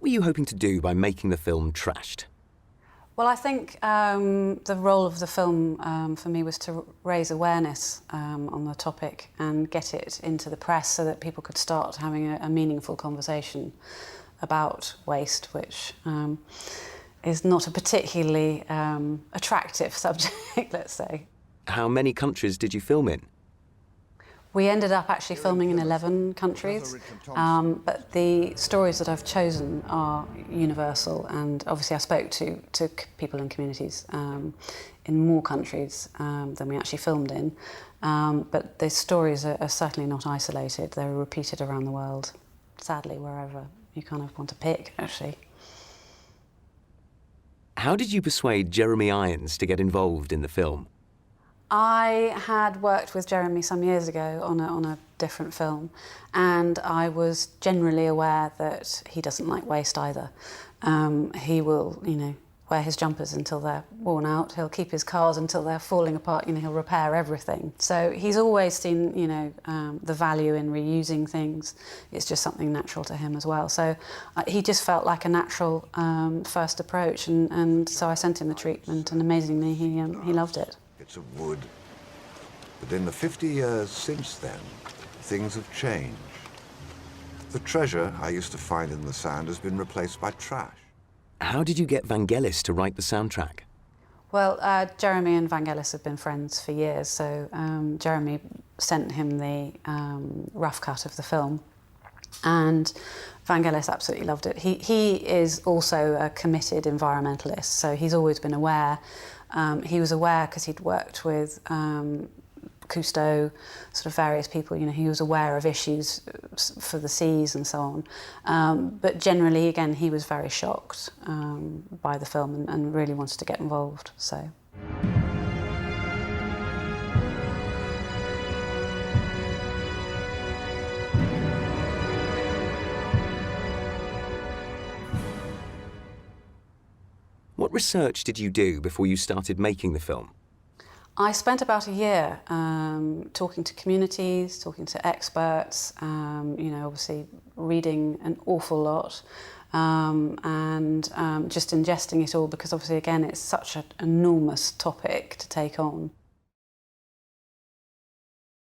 What were you hoping to do by making the film Trashed? Well, I think the role of the film for me was to raise awareness on the topic and get it into the press so that people could start having a meaningful conversation about waste, which is not a particularly attractive subject, let's say. How many countries did you film in? We ended up actually filming in 11 countries, but the stories that I've chosen are universal, and obviously I spoke to people in communities in more countries than we actually filmed in, but the stories are certainly not isolated. They're repeated around the world, sadly, wherever you kind of want to pick, actually. How did you persuade Jeremy Irons to get involved in the film? I had worked with Jeremy some years ago on a different film, and I was generally aware that he doesn't like waste either. He will, wear his jumpers until they're worn out. He'll keep his cars until they're falling apart. He'll repair everything. So he's always seen, the value in reusing things. It's just something natural to him as well. So he just felt like a natural first approach, and so I sent him the treatment, and amazingly he loved it. It's of wood. But in the 50 years since then, things have changed. The treasure I used to find in the sand has been replaced by trash. How did you get Vangelis to write the soundtrack? Well, Jeremy and Vangelis have been friends for years, so Jeremy sent him the rough cut of the film, and Vangelis absolutely loved it. He is also a committed environmentalist, so he's always been aware. He was aware because he'd worked with Cousteau, sort of various people, he was aware of issues for the seas and so on. But generally, again, he was very shocked by the film and really wanted to get involved, so. What research did you do before you started making the film? I spent about a year talking to communities, talking to experts, obviously reading an awful lot, and just ingesting it all, because obviously, again, it's such an enormous topic to take on.